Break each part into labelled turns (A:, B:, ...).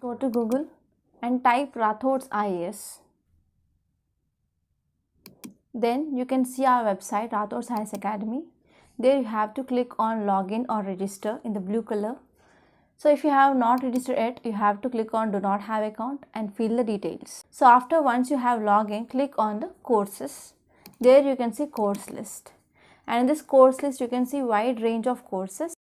A: Go to Google and type Rathod's IAS. Then you can see our website, Rathod's IAS Academy. There you have to click on login or register in the blue color. So if you have not registered yet, you have to click on do not have account and fill the details. So once you have login, click on the courses. There you can see course list. And in this course list, you can see wide range of courses.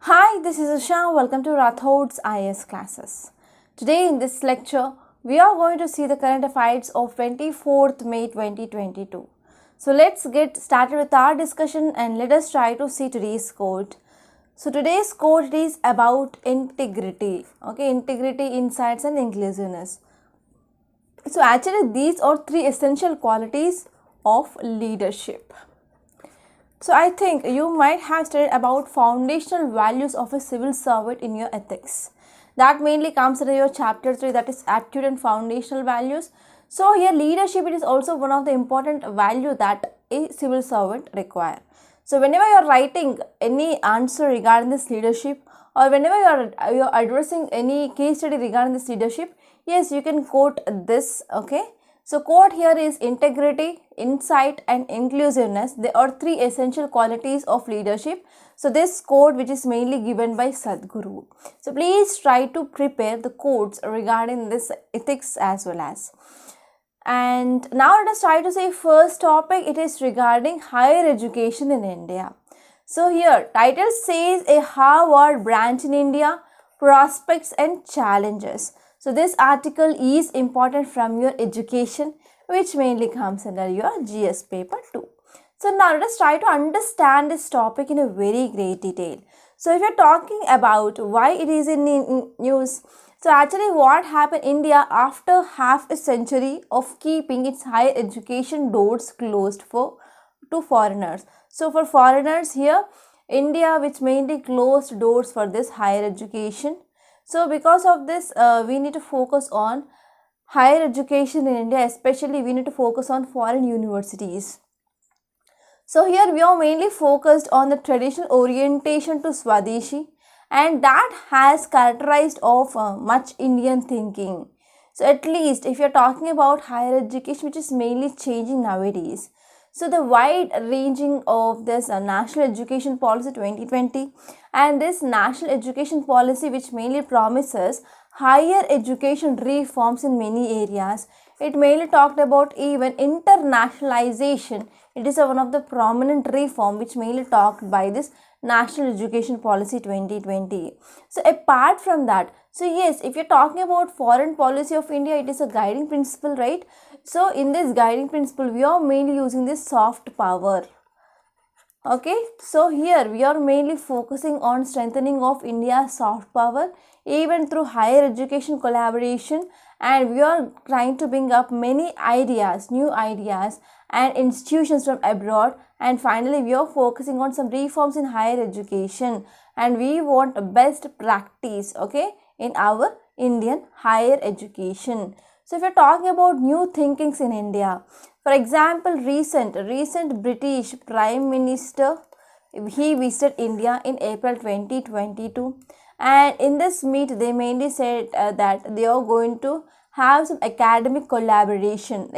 A: Hi, this is Usha. Welcome to Rathod's IAS classes. Today in this lecture, we are going to see the current affairs of 24th May 2022. So let's get started with our discussion and let us try to see today's quote. So today's quote is about integrity. Okay, integrity, insights and inclusiveness. So actually these are three essential qualities of leadership. So I think you might have studied about foundational values of a civil servant in your ethics. That mainly comes under your chapter 3, that is attitude and foundational values. So here leadership, it is also one of the important value that a civil servant require. So whenever you are writing any answer regarding this leadership, or whenever you are addressing any case study regarding this leadership, yes, you can quote this. Okay. So quote here is integrity, insight and inclusiveness. They are three essential qualities of leadership. So this quote which is mainly given by Sadhguru. So please try to prepare the quotes regarding this ethics as well as. And now let us try to say first topic, it is regarding higher education in India. So here title says a Harvard branch in India, prospects and challenges. So this article is important from your education, which mainly comes under your GS paper 2. So now let us try to understand this topic in a very great detail. So if you are talking about why it is in news, so actually what happened in India after half a century of keeping its higher education doors closed to foreigners. So for foreigners here, India which mainly closed doors for this higher education. So because of this, we need to focus on higher education in India, especially we need to focus on foreign universities. So here we are mainly focused on the traditional orientation to Swadeshi, and that has characterized of much Indian thinking. So at least if you are talking about higher education, which is mainly changing nowadays. So the wide ranging of this National Education Policy 2020 and this National Education Policy which mainly promises higher education reforms in many areas. It mainly talked about even internationalization. It is one of the prominent reform which mainly talked by this National Education Policy 2020. So apart from that, so yes, if you're talking about foreign policy of India, it is a guiding principle, right? So in this guiding principle, we are mainly using this soft power. Okay, so here we are mainly focusing on strengthening of India's soft power even through higher education collaboration, and we are trying to bring up many ideas, new ideas and institutions from abroad, and finally we are focusing on some reforms in higher education and we want best practice, okay, in our Indian higher education. So if you're talking about new thinkings in India, for example, recent British Prime Minister, he visited India in April 2022, and in this meet they mainly said that they are going to have some academic collaboration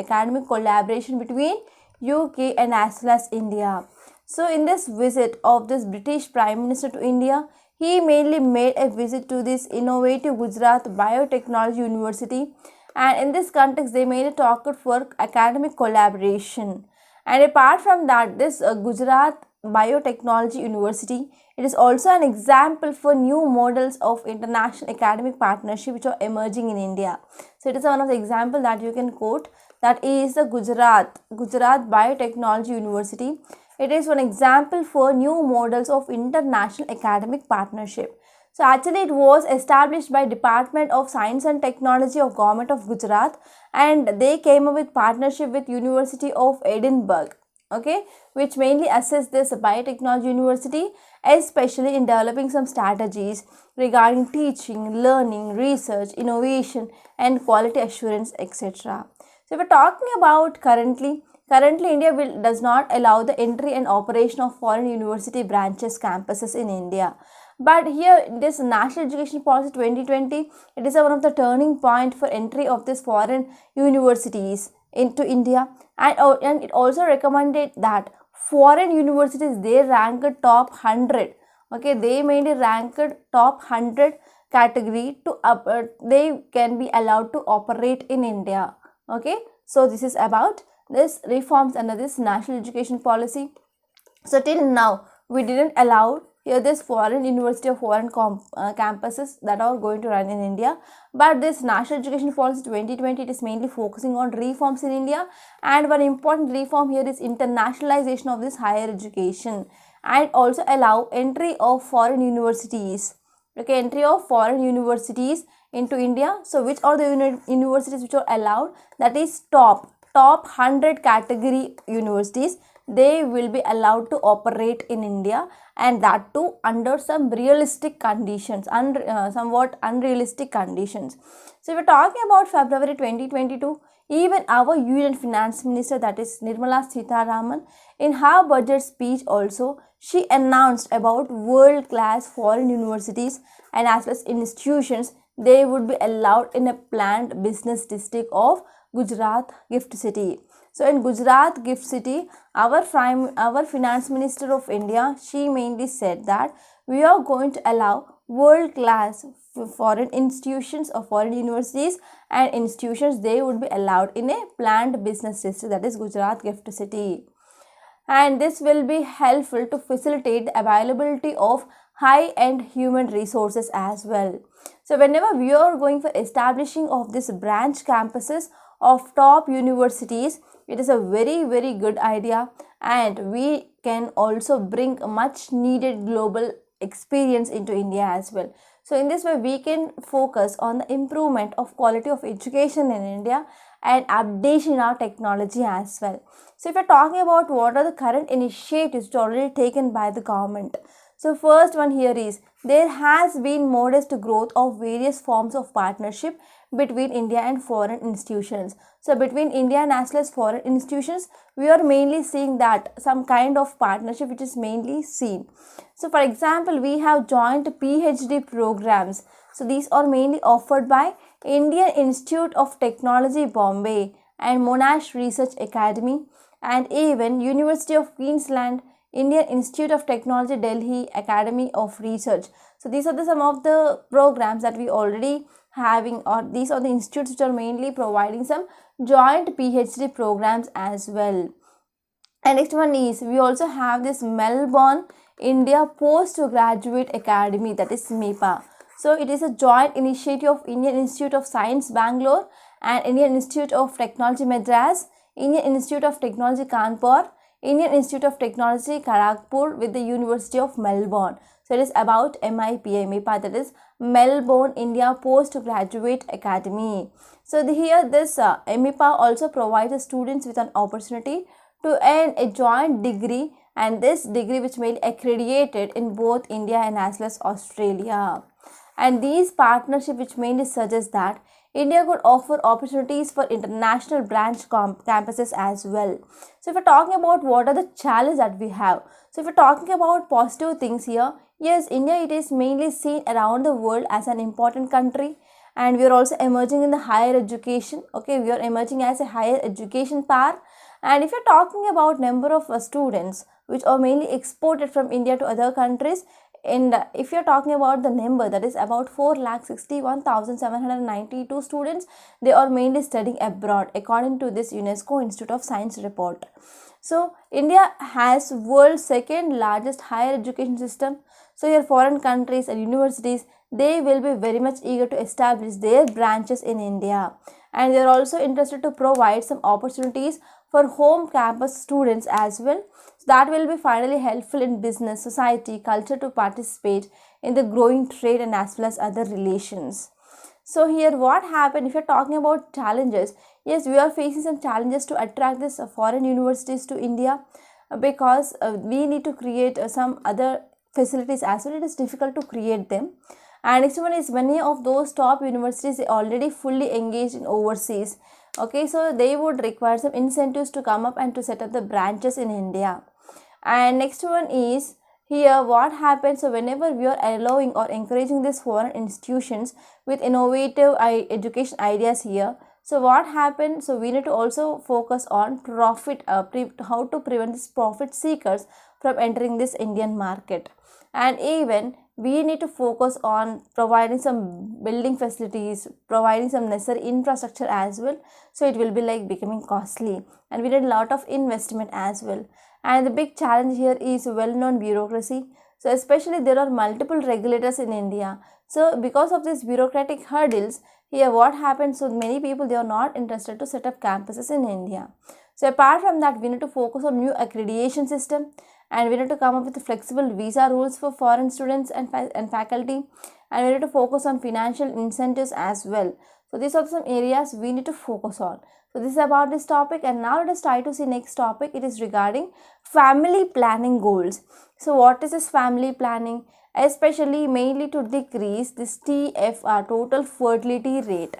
A: between UK and as well as India. So in this visit of this British Prime Minister to India, he mainly made a visit to this innovative Gujarat Biotechnology University, and in this context they mainly talked for academic collaboration. And apart from that, this Gujarat Biotechnology University, it is also an example for new models of international academic partnership which are emerging in India. So it is one of the example that you can quote, that is the Gujarat Biotechnology University. It is one example for new models of international academic partnership. So actually it was established by Department of Science and Technology of Government of Gujarat, and they came up with partnership with University of Edinburgh, okay, which mainly assess this biotechnology university, especially in developing some strategies regarding teaching, learning, research, innovation and quality assurance, etc. So if we're talking about currently India does not allow the entry and operation of foreign university branches campuses in India. But here this National Education Policy 2020, it is one of the turning point for entry of these foreign universities into India, and it also recommended that foreign universities, they ranked top 100. Okay, they mainly ranked top 100 category to they can be allowed to operate in India. Okay, so this is about this reforms under this National Education Policy. So till now we didn't allow here this foreign university or foreign campuses that are going to run in India, but this National Education Policy 2020, it is mainly focusing on reforms in India, and one important reform here is internationalization of this higher education, and also allow entry of foreign universities. Okay, entry of foreign universities into India. So which are the universities which are allowed? That is top 100 category universities. They will be allowed to operate in India, and that too under some realistic conditions, somewhat unrealistic conditions. So we are talking about February 2022. Even our Union Finance Minister, that is Nirmala Sitharaman, in her budget speech also, she announced about world-class foreign universities and as well as institutions. They would be allowed in a planned business district of Gujarat Gift City. So in Gujarat Gift City, our Finance Minister of India, she mainly said that we are going to allow world-class foreign institutions or foreign universities and institutions. They would be allowed in a planned business district, that is Gujarat Gift City. And this will be helpful to facilitate the availability of high-end human resources as well. So whenever we are going for establishing of this branch campuses of top universities, it is a very good idea, and we can also bring much needed global experience into India as well. So in this way we can focus on the improvement of quality of education in India and updation in our technology as well. So if we are talking about what are the current initiatives already taken by the government. So first one here is, there has been modest growth of various forms of partnership between India and foreign institutions. So between India and as well as foreign institutions, we are mainly seeing that some kind of partnership which is mainly seen. So for example, we have joint PhD programs. So these are mainly offered by Indian Institute of Technology Bombay and Monash Research Academy, and even University of Queensland, Indian Institute of Technology Delhi Academy of Research. So these are some of the programs that we already having, or these are the institutes which are mainly providing some joint PhD programs as well. And next one is, we also have this Melbourne India Postgraduate Academy, that is MEPA. So it is a joint initiative of Indian Institute of Science Bangalore and Indian Institute of Technology Madras, Indian Institute of Technology Kanpur, Indian Institute of Technology Kharagpur with the University of Melbourne. So it is about MEPA, that is Melbourne India Postgraduate Academy. So here this MEPA also provides the students with an opportunity to earn a joint degree, and this degree which may be accredited in both India and as well as Australia. And these partnerships which mainly suggest that India could offer opportunities for international branch campuses as well. So if we're talking about what are the challenges that we have. So if we're talking about positive things here, yes, India, it is mainly seen around the world as an important country, and we are also emerging in the higher education. Okay, we are emerging as a higher education power. And if you're talking about number of students which are mainly exported from India to other countries, and if you're talking about the number, that is about 4,61,792 students, they are mainly studying abroad according to this UNESCO Institute of Science report. So India has world's second largest higher education system. So your foreign countries and universities, they will be very much eager to establish their branches in India, and they are also interested to provide some opportunities for home campus students as well. So that will be finally helpful in business, society, culture to participate in the growing trade and as well as other relations. So here what happened, if you're talking about challenges, yes, we are facing some challenges to attract these foreign universities to India, because we need to create some other facilities as well. It is difficult to create them. And next one is, many of those top universities are already fully engaged in overseas. Okay, so they would require some incentives to come up and to set up the branches in India. And next one is, here what happens, so whenever we are allowing or encouraging these foreign institutions with innovative education ideas here, so what happens, so we need to also focus on profit, how to prevent these profit seekers from entering this Indian market. And even we need to focus on providing some building facilities, providing some necessary infrastructure as well, so it will be like becoming costly, and we need a lot of investment as well. And the big challenge here is well-known bureaucracy. So especially there are multiple regulators in India. So because of these bureaucratic hurdles, here what happens, so many people, they are not interested to set up campuses in India. So apart from that, we need to focus on new accreditation system, and we need to come up with flexible visa rules for foreign students and faculty, and we need to focus on financial incentives as well. So these are some areas we need to focus on. So this is about this topic, and now let us try to see next topic. It is regarding family planning goals. So what is this family planning? Especially mainly to decrease this TFR, total fertility rate.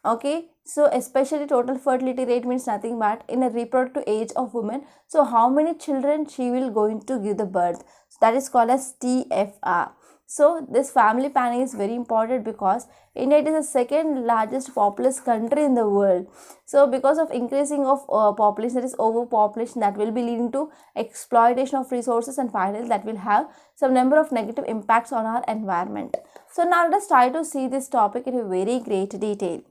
A: Okay, so especially total fertility rate means nothing but in a reproductive age of women, so how many children she will going to give the birth, so that is called as TFR. So this family planning is very important because India is the second largest populous country in the world. So because of increasing of population, that is overpopulation, that will be leading to exploitation of resources, and finally that will have some number of negative impacts on our environment. So now let us try to see this topic in a very great detail.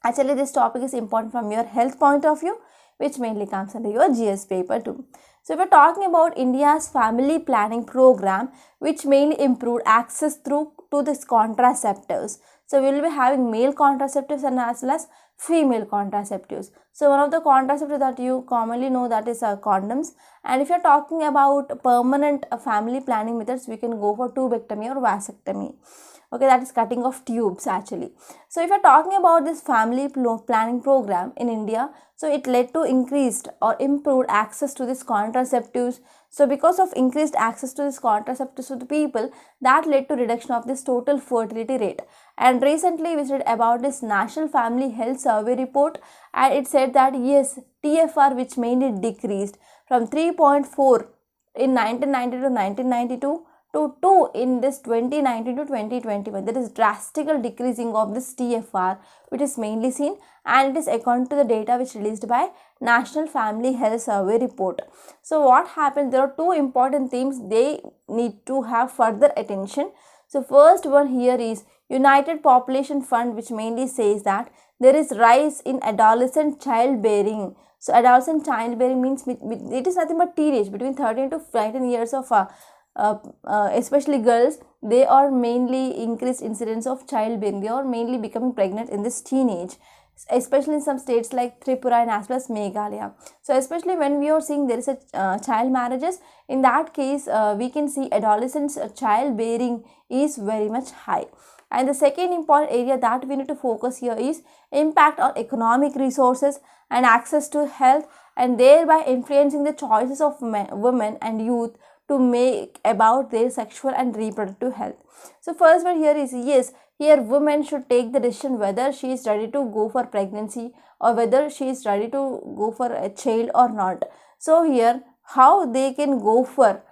A: Actually, this topic is important from your health point of view, which mainly comes under your GS paper too. So, if we are talking about India's family planning program, which mainly improved access through to this contraceptives. So, we will be having male contraceptives and as well as female contraceptives. So, one of the contraceptives that you commonly know, that is condoms. And if you are talking about permanent family planning methods, we can go for tubectomy or vasectomy. Okay, that is cutting of tubes actually. So if you're talking about this family planning program in India, so it led to increased or improved access to these contraceptives. So because of increased access to these contraceptives to the people, that led to reduction of this total fertility rate. And recently we said about this National Family Health Survey report, and it said that yes, TFR, which mainly decreased from 3.4 in 1990 to 1992 to 2 in this 2019 to 2021. There is drastical decreasing of this TFR, which is mainly seen, and it is according to the data which released by National Family Health Survey report. So what happens, there are two important themes they need to have further attention. So first one here is United Population Fund, which mainly says that there is rise in adolescent childbearing. So adolescent childbearing means it is nothing but teenage, between 13 to 19 years of especially girls, they are mainly increased incidence of childbearing. They are mainly becoming pregnant in this teenage, especially in some states like Tripura and as well as Meghalaya. So especially when we are seeing there is a child marriages, in that case we can see adolescents childbearing is very much high. And the second important area that we need to focus here is impact on economic resources and access to health, and thereby influencing the choices of women and youth to make about their sexual and reproductive health. So first one here is, yes, here women should take the decision whether she is ready to go for pregnancy or whether she is ready to go for a child or not. So here how they can go for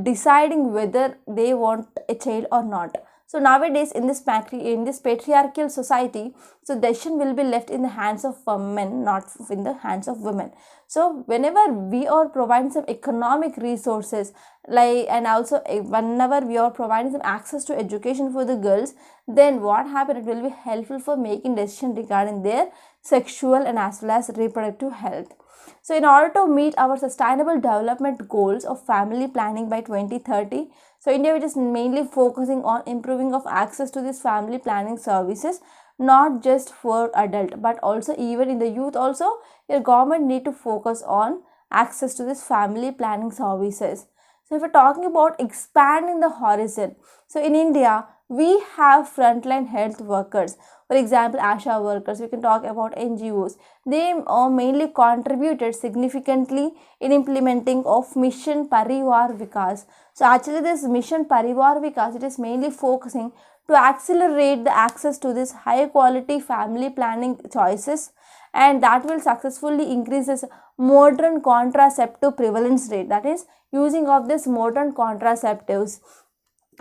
A: deciding whether they want a child or not. So nowadays in this patriarchal society, so decision will be left in the hands of men, not in the hands of women. So whenever we are providing some economic resources, like, and also whenever we are providing some access to education for the girls, then what happens, it will be helpful for making decision regarding their sexual and as well as reproductive health. So in order to meet our sustainable development goals of family planning by 2030, so India is mainly focusing on improving of access to these family planning services, not just for adult but also even in the youth also. Your government need to focus on access to this family planning services. So if we're talking about expanding the horizon, so in India we have frontline health workers, for example ASHA workers. We can talk about NGOs. They mainly contributed significantly in implementing of Mission Parivar Vikas. So actually this Mission Parivar Vikas, it is mainly focusing to accelerate the access to this high quality family planning choices, and that will successfully increase this modern contraceptive prevalence rate, that is using of this modern contraceptives.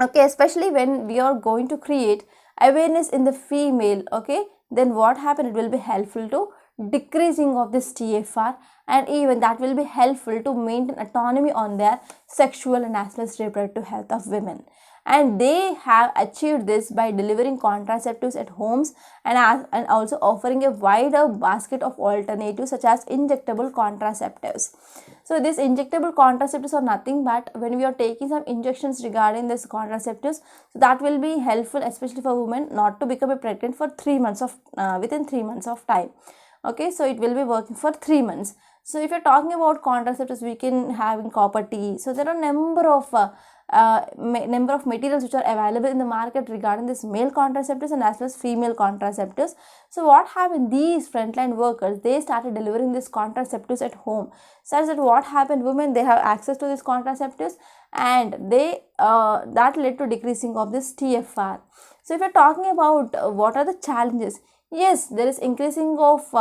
A: Okay, especially when we are going to create awareness in the female, okay, then what happen, it will be helpful to decreasing of this TFR, and even that will be helpful to maintain autonomy on their sexual and as well as reproductive health of women. And they have achieved this by delivering contraceptives at homes, and also offering a wider basket of alternatives such as injectable contraceptives. So these injectable contraceptives are nothing but when we are taking some injections regarding this contraceptives, so that will be helpful especially for women not to become pregnant for 3 months of within 3 months of time. Okay, so it will be working for 3 months. So if you're talking about contraceptives, we can have in copper T. So there are number of materials which are available in the market regarding this male contraceptives and as well as female contraceptives. So what happened, these frontline workers, they started delivering these contraceptives at home, such that what happened, women, they have access to these contraceptives, and they that led to decreasing of this TFR. So if you're talking about what are the challenges, yes, there is increasing of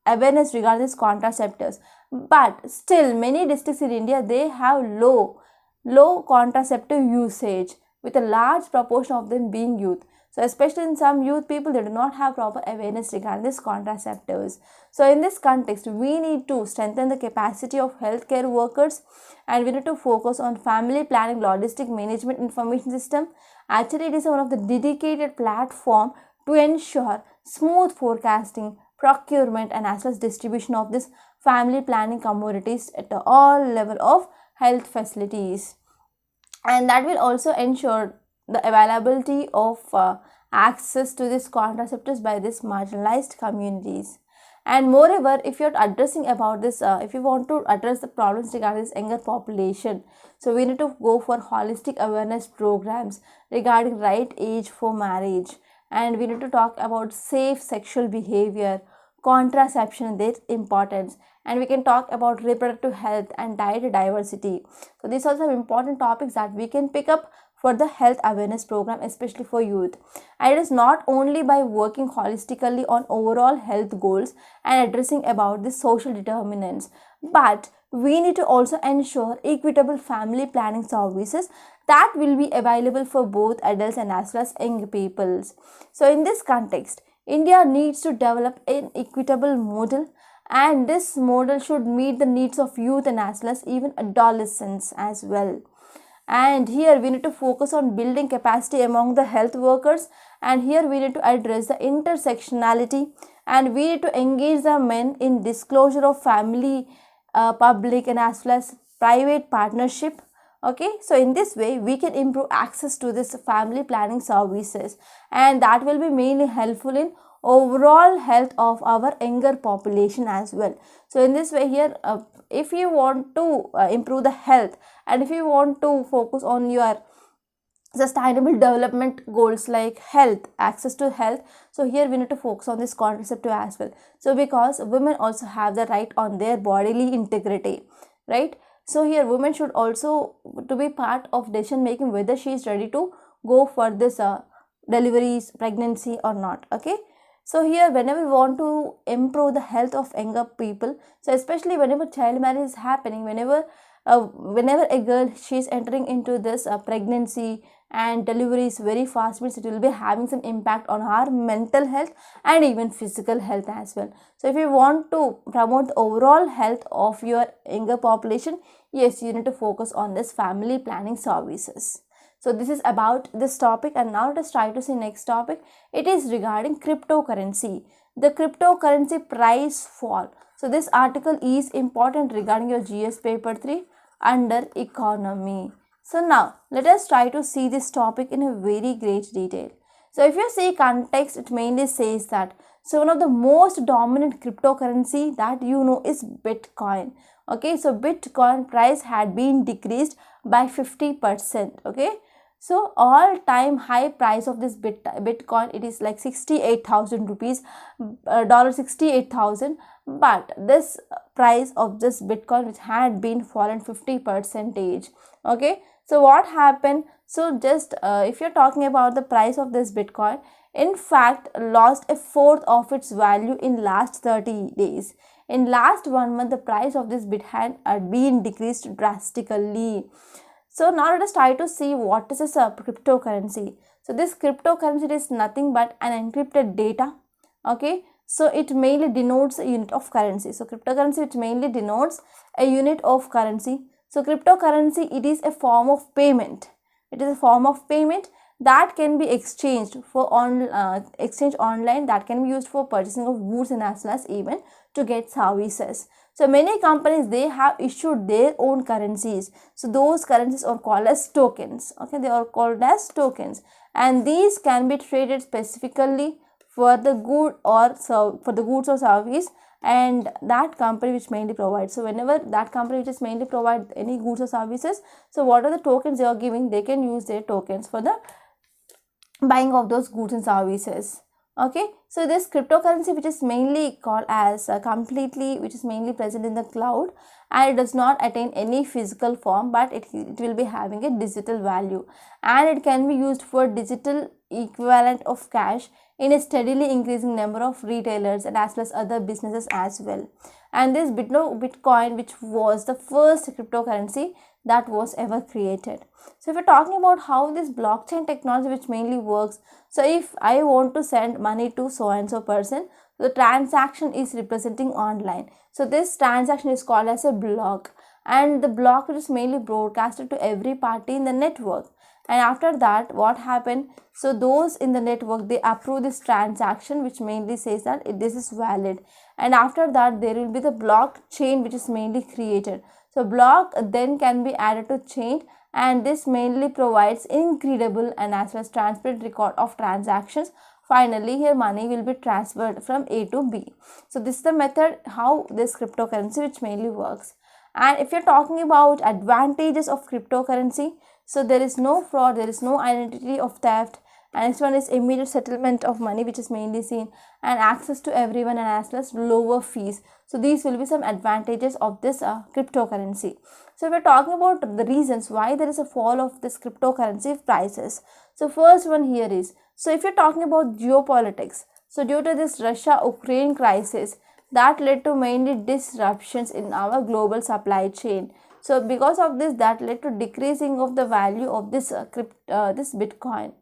A: awareness regarding these contraceptives, but still many districts in India, they have low contraceptive usage, with a large proportion of them being youth. So especially in some youth people, they do not have proper awareness regarding these contraceptives. So in this context, we need to strengthen the capacity of healthcare workers, and we need to focus on family planning logistic management information system. Actually, it is one of the dedicated platform to ensure smooth forecasting, procurement, and as well as distribution of this family planning commodities at all level of health facilities. And that will also ensure the availability of access to these contraceptives by these marginalized communities. And moreover, if you're addressing about this, if you want to address the problems regarding this younger population, so we need to go for holistic awareness programs regarding right age for marriage, and we need to talk about safe sexual behavior, contraception and their importance, and we can talk about reproductive health and diet diversity. So these are some important topics that we can pick up for the health awareness program, especially for youth. And it is not only by working holistically on overall health goals and addressing about the social determinants, but we need to also ensure equitable family planning services that will be available for both adults and as well as young peoples. So in this context, India needs to develop an equitable model, and this model should meet the needs of youth and as well as even adolescents as well. And here we need to focus on building capacity among the health workers, and here we need to address the intersectionality, and we need to engage the men in disclosure of family, public and as well as private partnership. Okay, so in this way we can improve access to this family planning services, and that will be mainly helpful in overall health of our younger population as well. So in this way here, if you want to improve the health, and if you want to focus on your sustainable development goals like health, access to health, so here we need to focus on this contraceptive as well. So because women also have the right on their bodily integrity, right? So here women should also to be part of decision making whether she is ready to go for this deliveries, pregnancy or not. Okay, so here whenever we want to improve the health of younger people, so especially whenever child marriage is happening, whenever a girl, she is entering into this pregnancy and deliveries very fast, means it will be having some impact on her mental health and even physical health as well. So if you want to promote the overall health of your younger population, yes, you need to focus on this family planning services. So this is about this topic, and now let us try to see next topic. It is regarding cryptocurrency, the cryptocurrency price fall. So this article is important regarding your GS paper 3 under economy. So now let us try to see this topic in a very great detail. So if you see context, it mainly says that, so one of the most dominant cryptocurrency that you know is Bitcoin. Okay, so Bitcoin price had been decreased by 50%. Okay, so all time high price of this Bitcoin, it is like 68,000 rupees, $68,000. But this price of this Bitcoin, which had been fallen 50%. Okay, so what happened? So just if you're talking about the price of this Bitcoin, in fact lost a fourth of its value in last 30 days. In last 1 month, the price of this Bitcoin had been decreased drastically. So now let us try to see what is this cryptocurrency. So this cryptocurrency is nothing but an encrypted data. Okay, so it mainly denotes a unit of currency. So cryptocurrency, which mainly denotes a unit of currency. So cryptocurrency, it is a form of payment. It is a form of payment that can be exchanged for exchange online, that can be used for purchasing of goods and as well as even to get services. So many companies, they have issued their own currencies. So those currencies are called as tokens. Okay, they are called as tokens, and these can be traded specifically for the good or for the goods or service and that company which mainly provides. So whenever that company which is mainly provide any goods or services, so what are the tokens they are giving, they can use their tokens for the buying of those goods and services. Okay, so this cryptocurrency, which is mainly called as which is mainly present in the cloud, and it does not attain any physical form, but it will be having a digital value, and it can be used for digital equivalent of cash in a steadily increasing number of retailers and as well as other businesses as well. And this Bitcoin, which was the first cryptocurrency that was ever created. So if we're talking about how this blockchain technology which mainly works, so if I want to send money to so and so person, the transaction is representing online. So this transaction is called as a block, and the block is mainly broadcasted to every party in the network. And after that, what happened? So those in the network, they approve this transaction, which mainly says that this is valid. And after that, there will be the blockchain which is mainly created. So block then can be added to chain, and this mainly provides incredible and as well as transparent record of transactions. Finally, here money will be transferred from A to B. So this is the method how this cryptocurrency which mainly works. And if you're talking about advantages of cryptocurrency, so there is no fraud, there is no identity of theft, and next one is immediate settlement of money, which is mainly seen, and access to everyone and as well as lower fees. So these will be some advantages of this cryptocurrency. So we're talking about the reasons why there is a fall of this cryptocurrency prices. So first one here is, so if you're talking about geopolitics, so due to this Russia-Ukraine crisis, that led to mainly disruptions in our global supply chain. So because of this, that led to decreasing of the value of this this Bitcoin.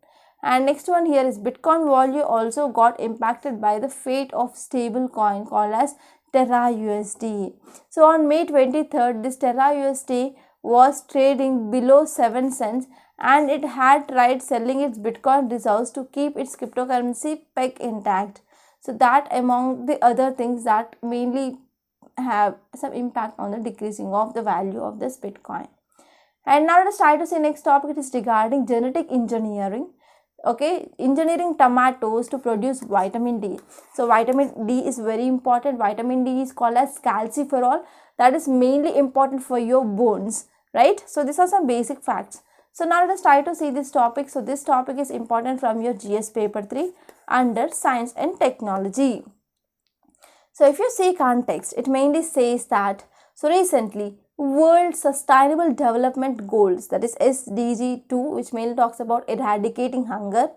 A: And next one here is Bitcoin value also got impacted by the fate of stable coin called as Terra USD. So on May 23rd, this Terra USD was trading below 7 cents, and it had tried selling its Bitcoin reserves to keep its cryptocurrency peg intact. So that among the other things that mainly have some impact on the decreasing of the value of this Bitcoin. And now let us try to see next topic. It is regarding genetic engineering. Okay, engineering tomatoes to produce vitamin D. So vitamin D is very important. Vitamin D is called as calciferol. That is mainly important for your bones, right? So these are some basic facts. So now let us try to see this topic. So this topic is important from your GS paper 3 under science and technology. So if you see context, it mainly says that, so recently World Sustainable Development Goals, that is SDG 2, which mainly talks about eradicating hunger,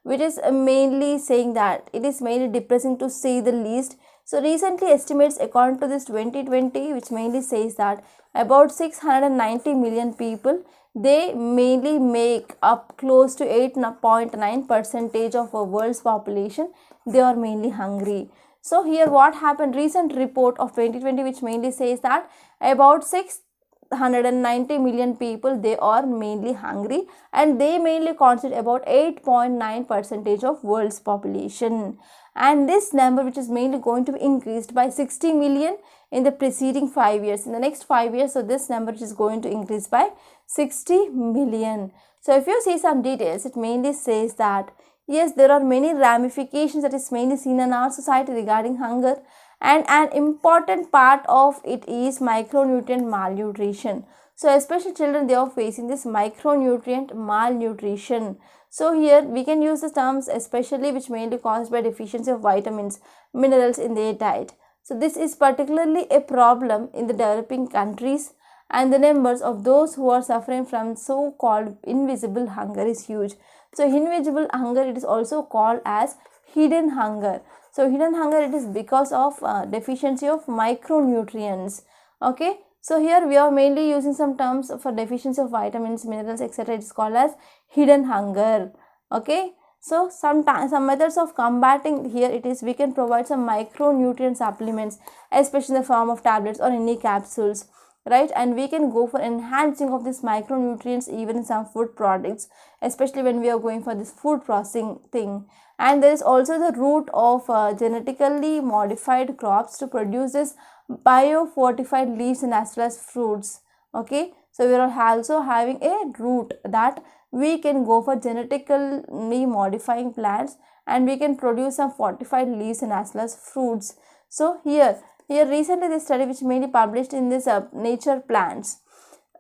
A: which is mainly saying that it is mainly depressing to say the least. So recently estimates according to this 2020, which mainly says that about 690 million people, they mainly make up close to 8.9% of our world's population. They are mainly hungry. So here what happened, recent report of 2020 which mainly says that about 690 million people, they are mainly hungry, and they mainly constitute about 8.9% of world's population. And this number which is mainly going to be increased by 60 million in the preceding 5 years. In the next 5 years, so this number is going to increase by 60 million. So if you see some details, it mainly says that yes, there are many ramifications that is mainly seen in our society regarding hunger, and an important part of it is micronutrient malnutrition. So especially children, they are facing this micronutrient malnutrition. So here we can use the terms especially, which mainly caused by deficiency of vitamins, minerals in their diet. So this is particularly a problem in the developing countries, and the numbers of those who are suffering from so-called invisible hunger is huge. So invisible hunger, it is also called as hidden hunger. So hidden hunger, it is because of deficiency of micronutrients. Okay, so here we are mainly using some terms for deficiency of vitamins, minerals, etc. It is called as hidden hunger. Okay, so some methods of combating here, it is we can provide some micronutrient supplements, especially in the form of tablets or any capsules, right? And we can go for enhancing of these micronutrients even in some food products, especially when we are going for this food processing thing. And there is also the route of genetically modified crops to produce this biofortified leaves and as well as fruits. Okay, so we are also having a route that we can go for genetically modifying plants and we can produce some fortified leaves and as well as fruits. So here recently this study which mainly published in this Nature Plants.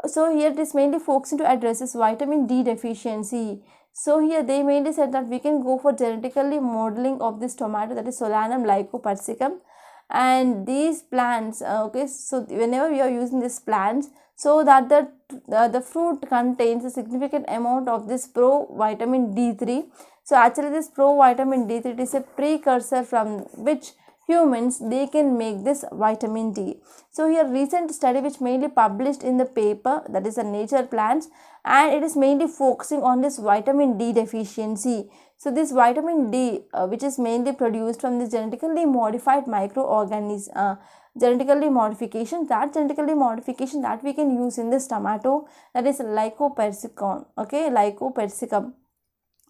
A: So here it is mainly focusing to address this vitamin D deficiency. So here they mainly said that we can go for genetically modeling of this tomato, that is Solanum lycopersicum, and these plants. Okay, so whenever we are using these plants, so that the fruit contains a significant amount of this provitamin D3. So actually this provitamin D3 is a precursor from which humans they can make this vitamin D. So here recent study which mainly published in the paper, that is a Nature Plants, and it is mainly focusing on this vitamin D deficiency. So this vitamin D which is mainly produced from this genetically modified microorganism, genetically modification that we can use in this tomato, that is lycopersicum. Okay, lycopersicum,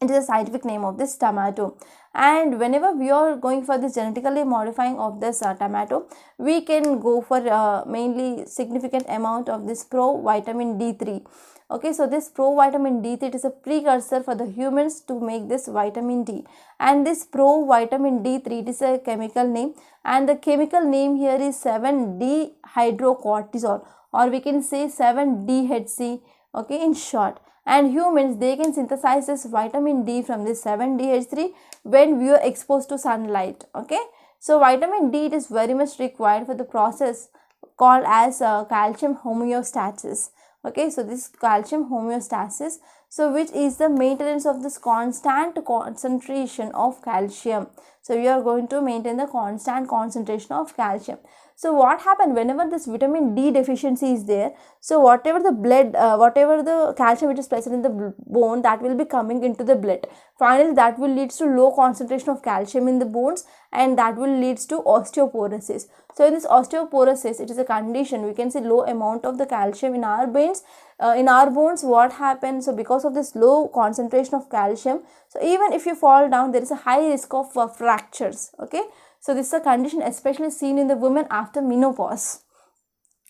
A: it is a scientific name of this tomato. And whenever we are going for this genetically modifying of this tomato, we can go for mainly significant amount of this provitamin D3. Okay, so this provitamin D3, it is a precursor for the humans to make this vitamin D. And this provitamin D3, it is a chemical name, and the chemical name here is 7-dehydrocortisol, or we can say 7-DHC. Okay, in short. And humans, they can synthesize this vitamin D from this 7-DH3 when we are exposed to sunlight. Okay, so vitamin D, it is very much required for the process called as calcium homeostasis. Okay, so this calcium homeostasis, so which is the maintenance of this constant concentration of calcium. So we are going to maintain the constant concentration of calcium. So what happened whenever this vitamin D deficiency is there, so whatever the blood, whatever the calcium which is present in the bone, that will be coming into the blood. Finally, that will lead to low concentration of calcium in the bones, and that will lead to osteoporosis. So in this osteoporosis, it is a condition, we can say low amount of the calcium in our bones. What happens? So because of this low concentration of calcium, so even if you fall down, there is a high risk of fractures. Okay, so this is a condition especially seen in the women after menopause,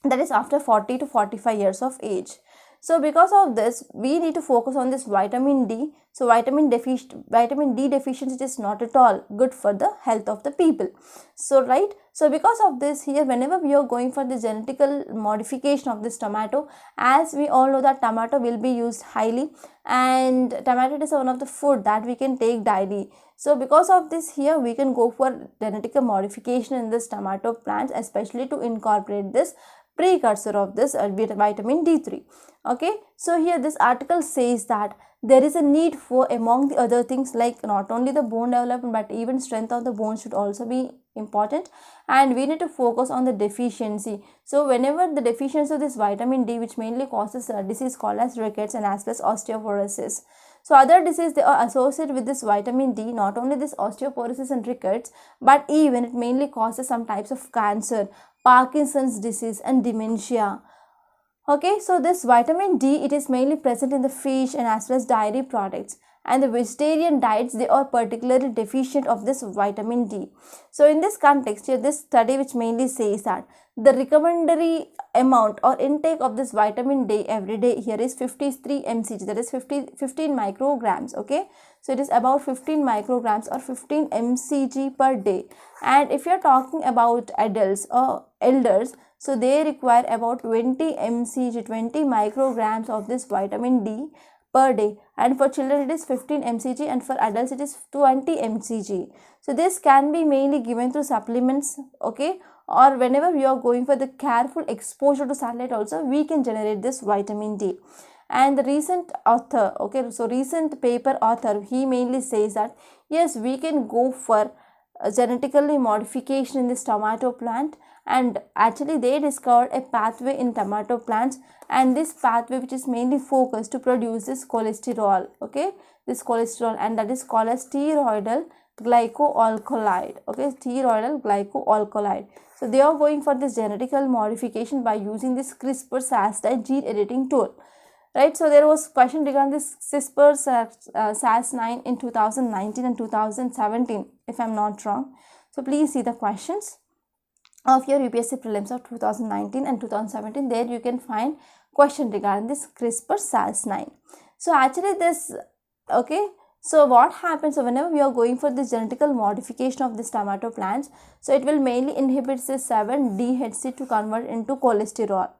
A: that is after 40 to 45 years of age. So because of this, we need to focus on this vitamin D. So vitamin D deficiency is not at all good for the health of the people. So right, so because of this, here whenever we are going for the genetical modification of this tomato, as we all know that tomato will be used highly, and tomato is one of the food that we can take daily. So because of this, here we can go for genetical modification in this tomato plants, especially to incorporate this precursor of this vitamin D3. Okay, so here this article says that there is a need for, among the other things, like not only the bone development but even strength of the bone should also be important, and we need to focus on the deficiency. So whenever the deficiency of this vitamin D, which mainly causes a disease called as rickets and as well as osteoporosis. So other diseases, they are associated with this vitamin D, not only this osteoporosis and rickets, but even it mainly causes some types of cancer, Parkinson's disease and dementia. Okay, so this vitamin D, it is mainly present in the fish and as well as dairy products, and the vegetarian diets, they are particularly deficient of this vitamin D. So in this context, here this study which mainly says that the recommendatory amount or intake of this vitamin D every day here is 53 mcg, that is 15 micrograms. Okay, so it is about 15 micrograms or 15 mcg per day. And if you are talking about adults or elders, so they require about 20 mcg, 20 micrograms of this vitamin D per day, and for children it is 15 mcg, and for adults it is 20 mcg. So this can be mainly given through supplements, okay, or whenever we are going for the careful exposure to sunlight also, we can generate this vitamin D. And the recent author, okay, so recent paper author, he mainly says that yes, we can go for genetically modification in this tomato plant, and actually they discovered a pathway in tomato plants, and this pathway which is mainly focused to produce this cholesterol, okay, this cholesterol, and that is called as steroidal glycoalkaloid, okay, steroidal glycoalkaloid. So they are going for this genetical modification by using this CRISPR-Cas9 gene editing tool, right? So there was question regarding this CRISPR-Cas9 in 2019 and 2017, if I'm not wrong. So please see the questions of your UPSC prelims of 2019 and 2017. There you can find question regarding this CRISPR-Cas9. So actually this, okay, so what happens, so whenever we are going for this genetical modification of this tomato plants, so it will mainly inhibit this 7-DHC to convert into cholesterol.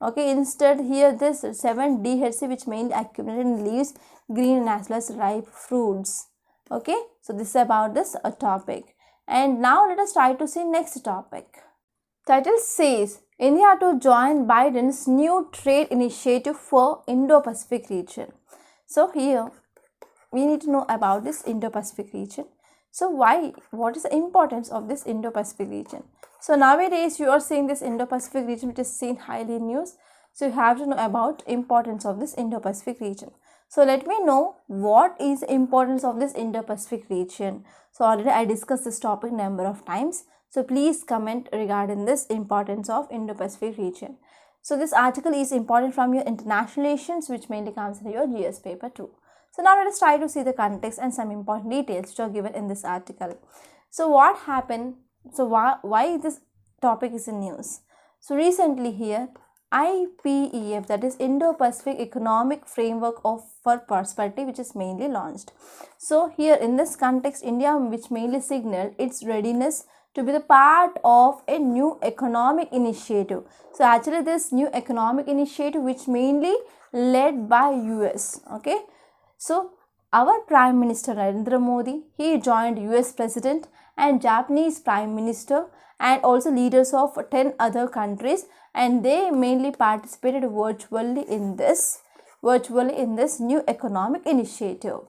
A: Okay, instead here this 7-DHC which mainly accumulated in leaves, green and as well as ripe fruits. Okay, so this is about this topic. And now let us try to see next topic. Title says India to join Biden's new trade initiative for Indo-Pacific region. So here we need to know about this Indo-Pacific region. So what is the importance of this Indo-Pacific region? So nowadays you are seeing this Indo-Pacific region which is seen highly in news. So you have to know about importance of this Indo-Pacific region. So let me know what is the importance of this Indo-Pacific region. So already I discussed this topic number of times. So please comment regarding this importance of Indo-Pacific region. So this article is important from your international relations which mainly comes in your GS paper 2. So now let us try to see the context and some important details which are given in this article. So what happened? So why this topic is in news? So recently here IPEF, that is Indo-Pacific Economic Framework for Prosperity, which is mainly launched. So here in this context, India which mainly signaled its readiness to be the part of a new economic initiative. So actually this new economic initiative which mainly led by US, okay. So our Prime Minister Narendra Modi, he joined US President and Japanese Prime Minister and also leaders of 10 other countries, and they mainly participated virtually in this new economic initiative.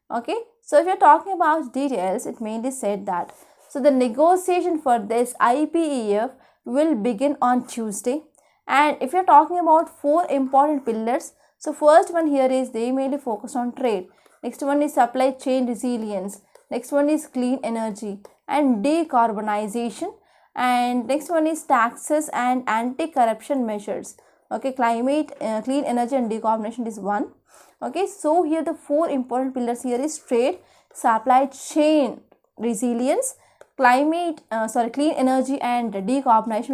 A: Okay, so if you're talking about details, it mainly said that so the negotiation for this IPEF will begin on Tuesday, and if you're talking about 4 important pillars, so first one here is they mainly focus on trade. Next one is supply chain resilience. Next one is clean energy and decarbonization. And next one is taxes and anti-corruption measures. Okay, climate, clean energy and decarbonization is one. Okay, so here the 4 important pillars here is trade, supply chain resilience, clean energy and decarbonization,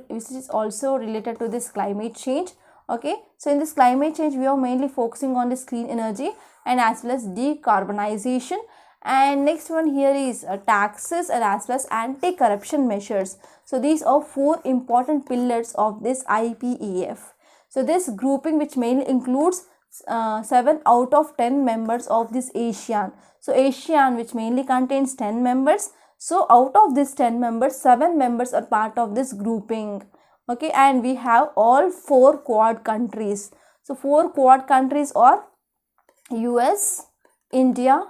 A: which is also related to this climate change. Okay, so in this climate change we are mainly focusing on this clean energy and as well as decarbonization. And next one here is taxes and as well as anti-corruption measures. So these are 4 important pillars of this IPEF. So this grouping which mainly includes 7 out of 10 members of this ASEAN. So ASEAN which mainly contains 10 members. So out of this 10 members, 7 members are part of this grouping. Okay, and we have all 4 Quad countries. So 4 Quad countries are US, India,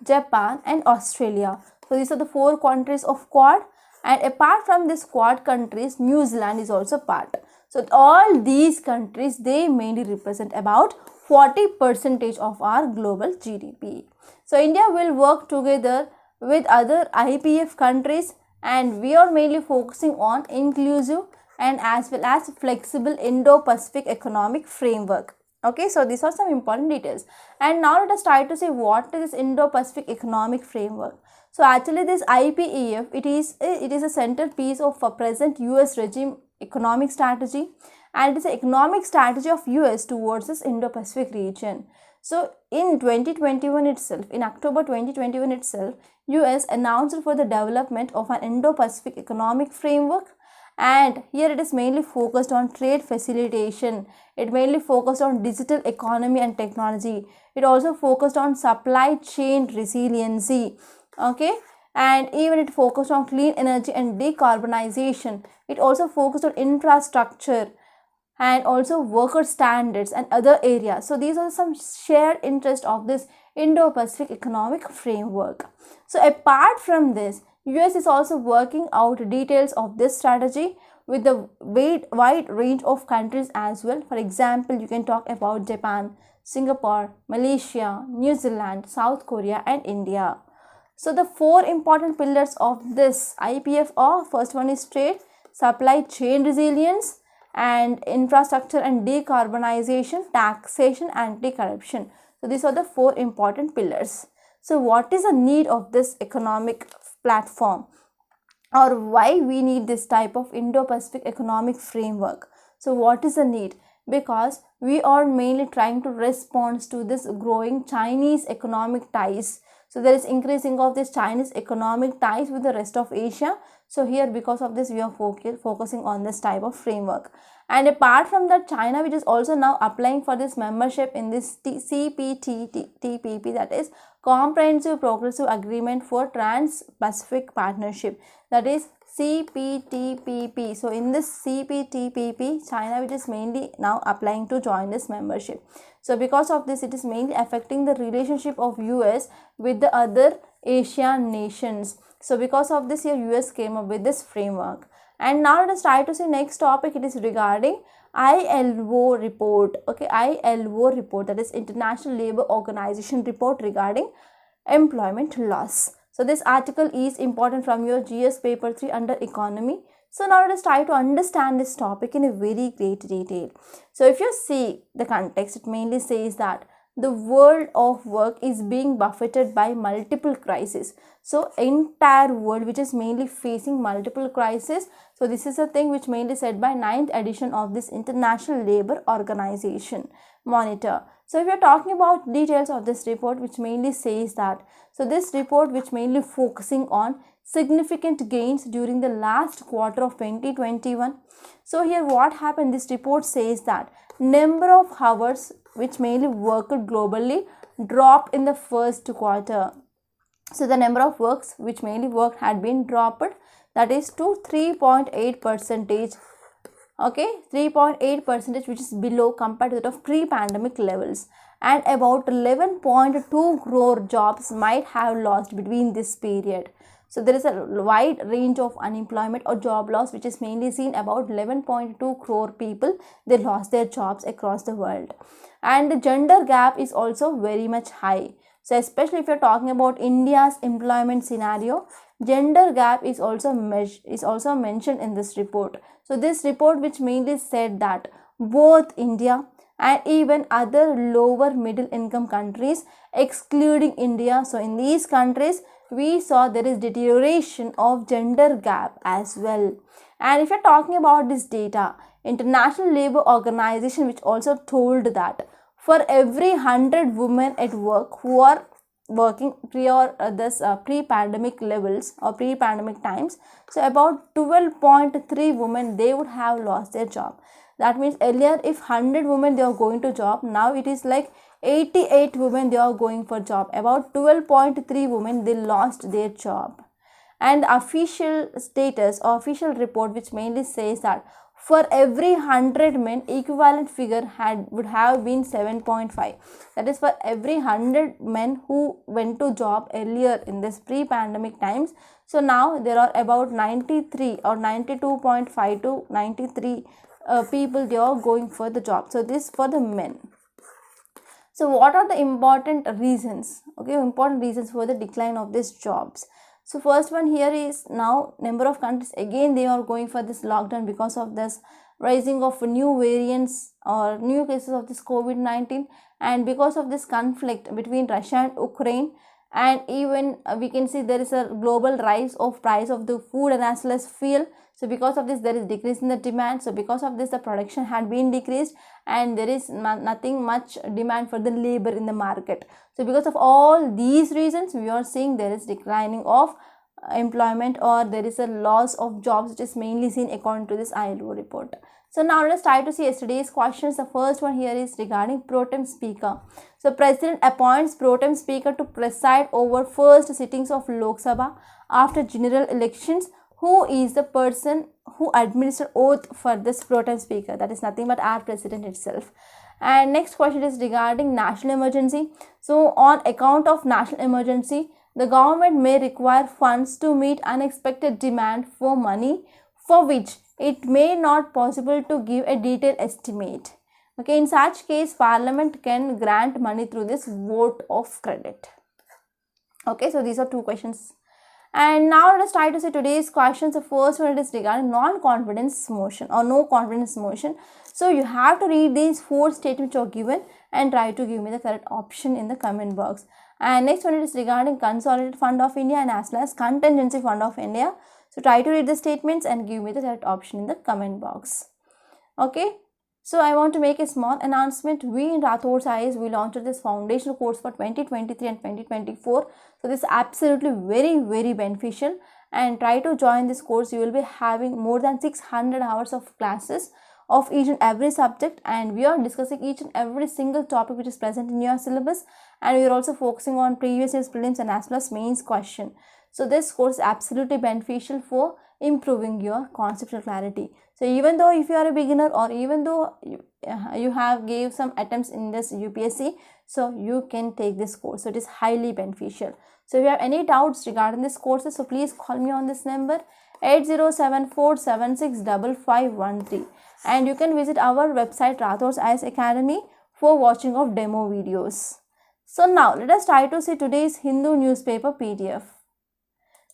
A: Japan and Australia. So these are the 4 countries of Quad, and apart from this Quad countries, New Zealand is also part. So all these countries, they mainly represent about 40% of our global GDP. So India will work together with other IPF countries, and we are mainly focusing on inclusive and as well as flexible Indo-Pacific economic framework. Okay, so these are some important details. And now let us try to see what is this Indo-Pacific economic framework. So actually this IPEF, it is a centerpiece of a present US regime economic strategy, and it is an economic strategy of US towards this Indo-Pacific region. So in 2021 itself, in October 2021 itself, US announced for the development of an Indo-Pacific economic framework, and here it is mainly focused on trade facilitation. It mainly focused on digital economy and technology. It also focused on supply chain resiliency, okay, and even it focused on clean energy and decarbonization. It also focused on infrastructure and also worker standards and other areas. So these are some shared interest of this Indo-Pacific economic framework. So apart from this, US is also working out details of this strategy with the wide range of countries as well. For example, you can talk about Japan, Singapore, Malaysia, New Zealand, South Korea and India. So the four important pillars of this IPF are: first one is trade, supply chain resilience, and infrastructure and decarbonization, taxation, anti-corruption. So these are the four important pillars. So what is the need of this economic platform, or why we need this type of Indo-Pacific economic framework? So what is the need? Because we are mainly trying to respond to this growing Chinese economic ties. So there is increasing of this Chinese economic ties with the rest of Asia. So here, because of this, we are focusing on this type of framework. And apart from that, China, which is also now applying for this membership in this CPTPP, that is Comprehensive Progressive Agreement for Trans-Pacific Partnership, that is CPTPP. So in this CPTPP, China, which is mainly now applying to join this membership. So because of this, it is mainly affecting the relationship of US with the other Asian nations. So because of this, here US came up with this framework. And now let us try to see next topic. It is regarding ILO report. Okay, ILO report, that is International Labour Organization report regarding employment loss. So this article is important from your GS paper 3 under economy. So now let us try to understand this topic in a very great detail. So if you see the context, it mainly says that the world of work is being buffeted by multiple crises. So entire world which is mainly facing multiple crises. So this is a thing which mainly said by 9th edition of this International Labour Organization Monitor. So if you are talking about details of this report, which mainly says that, so this report which mainly focusing on significant gains during the last quarter of 2021. So here what happened, this report says that number of hours which mainly worked globally dropped in the first quarter. So the number of works which mainly worked had been dropped, that is to 3.8%. Okay, 3.8%, which is below compared to that of pre-pandemic levels, and about 11.2 crore jobs might have lost between this period. So there is a wide range of unemployment or job loss which is mainly seen. About 11.2 crore people, they lost their jobs across the world. And the gender gap is also very much high. So especially if you're talking about India's employment scenario, gender gap is also mentioned in this report. So this report which mainly said that both India and even other lower middle income countries excluding India, so in these countries we saw there is deterioration of gender gap as well. And if you're talking about this data, International Labour Organization which also told that for every 100 women at work who are working pre-pandemic levels or pre-pandemic times, so about 12.3 women, they would have lost their job. That means earlier if 100 women they are going to job, now it is like 88 women they are going for job. About 12.3 women they lost their job. And official status or official report which mainly says that for every 100 men, equivalent figure would have been 7.5. That is for every 100 men who went to job earlier in this pre-pandemic times. So now there are about 93 or 92.5 to 93 people they are going for the job. So this for the men. So what are the important reasons? Okay, important reasons for the decline of these jobs. So first one here is now number of countries again they are going for this lockdown because of this rising of new variants or new cases of this COVID-19, and because of this conflict between Russia and Ukraine, and even we can see there is a global rise of price of the food and as well as fuel. So because of this there is decrease in the demand. So because of this the production had been decreased and there is nothing much demand for the labor in the market. So because of all these reasons we are seeing there is declining of employment or there is a loss of jobs, which is mainly seen according to this Ilo report. So now let us try to see yesterday's questions. The first one here is regarding pro tem speaker. So President appoints pro tem speaker to preside over first sittings of Lok Sabha after general elections. Who is the person who administered oath for this pro tem speaker? That is nothing but our president itself. And next question is regarding national emergency. So on account of national emergency, the government may require funds to meet unexpected demand for money for which it may not possible to give a detailed estimate. Okay, in such case, Parliament can grant money through this vote of credit. Okay, so these are two questions. And now let us try to see today's questions. The first one is regarding non-confidence motion or no confidence motion. So you have to read these four statements which are given and try to give me the correct option in the comment box. And next one is regarding Consolidated Fund of India and as well as Contingency Fund of India. So try to read the statements and give me the correct option in the comment box. Okay. So I want to make a small announcement. We in Rathod IAS, we launched this foundational course for 2023 and 2024. So this is absolutely very beneficial, and try to join this course. You will be having more than 600 hours of classes of each and every subject, and we are discussing each and every single topic which is present in your syllabus, and we are also focusing on previous year's prelims and as well as mains question. So this course is absolutely beneficial for improving your conceptual clarity. So even though if you are a beginner or even though you have gave some attempts in this UPSC, so you can take this course. So it is highly beneficial. So if you have any doubts regarding this courses, so please call me on this number 8074765513, and you can visit our website Rathod IAS Academy for watching of demo videos. So now let us try to see today's Hindu newspaper PDF.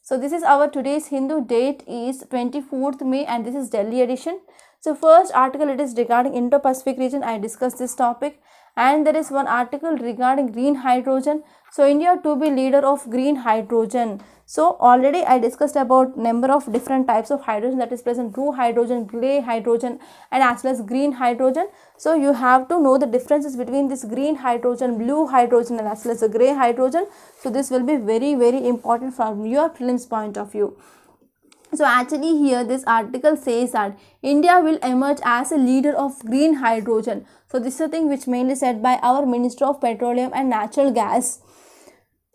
A: So this is our today's Hindu, date is 24th May and this is Delhi edition. So first article, it is regarding Indo-Pacific region. I discussed this topic, and there is one article regarding green hydrogen. So India to be leader of green hydrogen. So already I discussed about number of different types of hydrogen that is present: blue hydrogen, grey hydrogen and as well as green hydrogen. So you have to know the differences between this green hydrogen, blue hydrogen and as well as the grey hydrogen. So this will be very important from your prelims point of view. So actually here this article says that India will emerge as a leader of green hydrogen. So this is a thing which mainly said by our Minister of Petroleum and Natural Gas.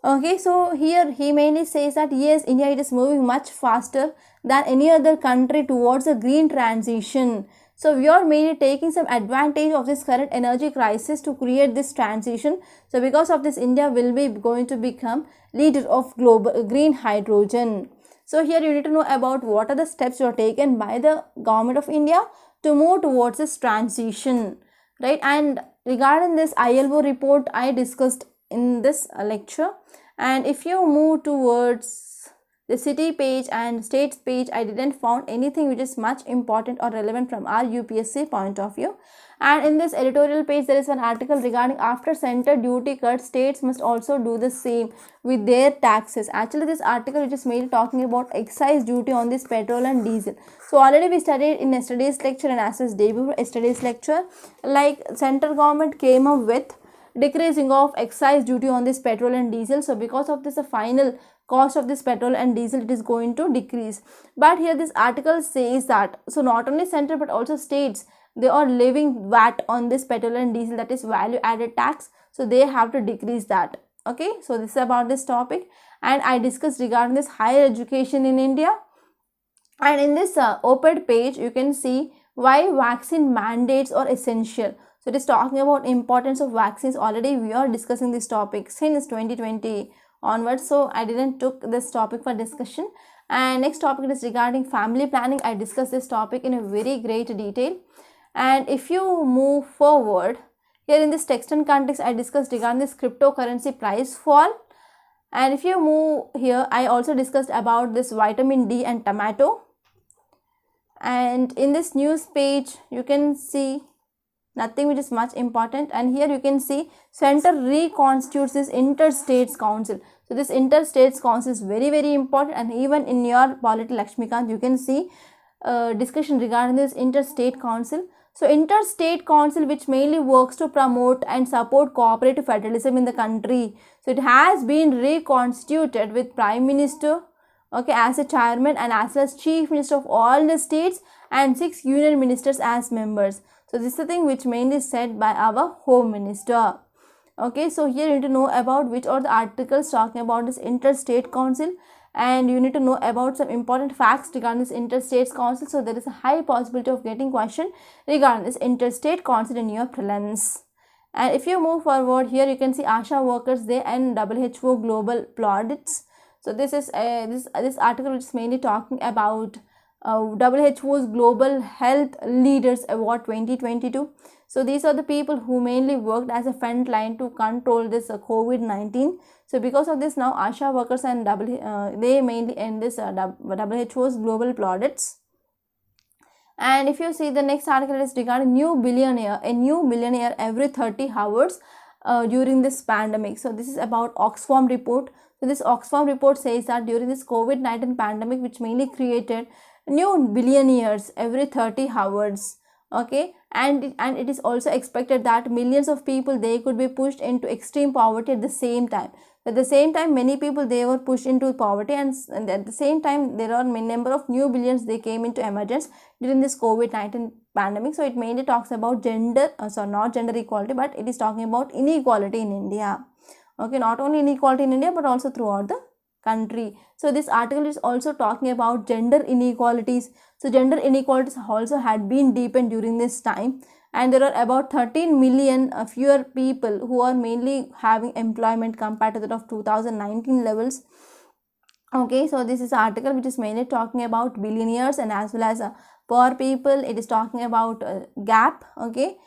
A: Okay, so here he mainly says that yes, India it is moving much faster than any other country towards a green transition. So we are mainly taking some advantage of this current energy crisis to create this transition. So because of this, India will be going to become leader of global green hydrogen. So here you need to know about what are the steps were taken by the government of India to move towards this transition, right? And regarding this ILO report, I discussed in this lecture. And if you move towards the city page and states page, I didn't found anything which is much important or relevant from our UPSC point of view. And in this editorial page, there is an article regarding after center duty cut, states must also do the same with their taxes. Actually, this article which is mainly talking about excise duty on this petrol and diesel. So already we studied in yesterday's lecture and as well as day before yesterday's lecture, like central government came up with decreasing of excise duty on this petrol and diesel. So because of this, the final cost of this petrol and diesel, it is going to decrease. But here this article says that so not only central but also states, they are levying VAT on this petrol and diesel, that is value added tax. So they have to decrease that. Okay, so this is about this topic, and I discussed regarding this higher education in India. And in this op-ed page, you can see why vaccine mandates are essential. So it is talking about importance of vaccines. Already we are discussing this topic since 2020 onwards. So I didn't took this topic for discussion. And next topic is regarding family planning. I discussed this topic in a very great detail. And if you move forward, here in this text and context, I discussed regarding this cryptocurrency price fall. And if you move here, I also discussed about this vitamin D and tomato. And in this news page, you can see nothing which is much important. And here you can see center reconstitutes this interstates council. So this interstates council is very important, and even in your polity Lakshmikant, you can see discussion regarding this interstate council. So interstate council, which mainly works to promote and support cooperative federalism in the country. So it has been reconstituted with Prime Minister okay, as a chairman and as well as chief minister of all the states and 6 union ministers as members. So this is the thing which mainly said by our home minister. Okay, so here you need to know about which are the articles talking about this interstate council, and you need to know about some important facts regarding this interstate council. So there is a high possibility of getting question regarding this interstate council in your prelims. And if you move forward, here you can see ASHA workers, they and WHO global plaudits. So this is this article which is mainly talking about WHO's Global Health Leaders Award 2022. So these are the people who mainly worked as a front line to control this COVID-19. So because of this, now ASHA workers and they mainly end this WHO's global plaudits. And if you see, the next article is regarding a new billionaire every 30 hours during this pandemic. So this is about Oxfam report. So this Oxfam report says that during this COVID-19 pandemic, which mainly created new billionaires every 30 hours. Okay, and it is also expected that millions of people, they could be pushed into extreme poverty at the same time. At the same time, many people, they were pushed into poverty, and at the same time there are many number of new billions, they came into emergence during this COVID-19 pandemic. So it mainly talks about gender, not gender equality, but it is talking about inequality in India. Okay, not only inequality in India but also throughout the country. So this article is also talking about gender inequalities. So gender inequalities also had been deepened during this time, and there are about 13 million fewer people who are mainly having employment compared to that of 2019 levels. Okay, so this is an article which is mainly talking about billionaires and as well as poor people. It is talking about gap, okay,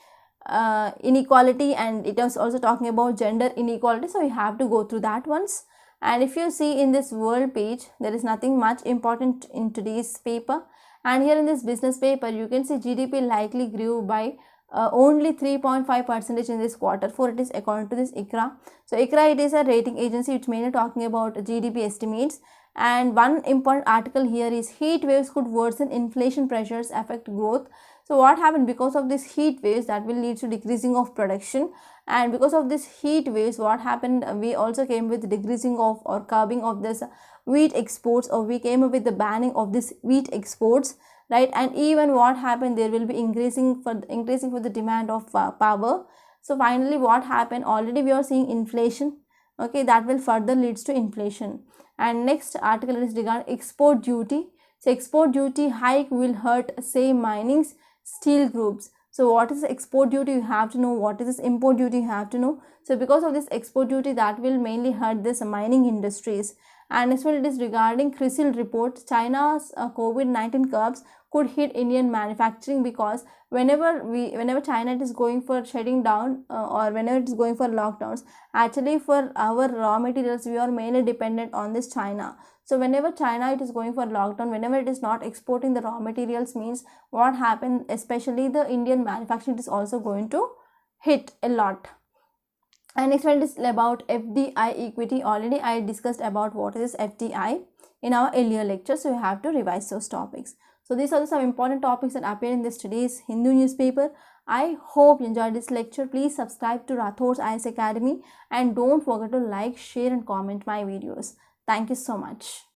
A: inequality, and it is also talking about gender inequality. So you have to go through that once. And if you see in this world page, there is nothing much important in today's paper. And here in this business paper, you can see GDP likely grew by only 3.5% in this quarter 4. It is according to this ICRA. So ICRA, it is a rating agency which mainly talking about GDP estimates. And one important article here is heat waves could worsen inflation pressures, affect growth. So what happened because of this heat waves, that will lead to decreasing of production, and because of this heat waves, what happened, we also came with decreasing of or curbing of this wheat exports, or we came up with the banning of this wheat exports, right? And even what happened, there will be increasing for the demand of power. So finally what happened, already we are seeing inflation, okay, that will further leads to inflation. And next article is regarding export duty. So export duty hike will hurt, say, mining's steel groups. So what is export duty, you have to know. What is this import duty, you have to know. So because of this export duty, that will mainly hurt this mining industries. And next one, it is regarding CRISIL report. China's COVID-19 curbs could hit Indian manufacturing, because whenever China is going for shutting down or whenever it is going for lockdowns, actually for our raw materials, we are mainly dependent on this China. So whenever China it is going for lockdown, whenever it is not exporting the raw materials, means what happened, especially the Indian manufacturing is also going to hit a lot. And next one is about FDI equity. Already I discussed about what is FDI in our earlier lecture, so you have to revise those topics. So these are some important topics that appear in this today's Hindu newspaper. I hope you enjoyed this lecture. Please subscribe to Rathod's IAS Academy and don't forget to like, share and comment my videos. Thank you so much.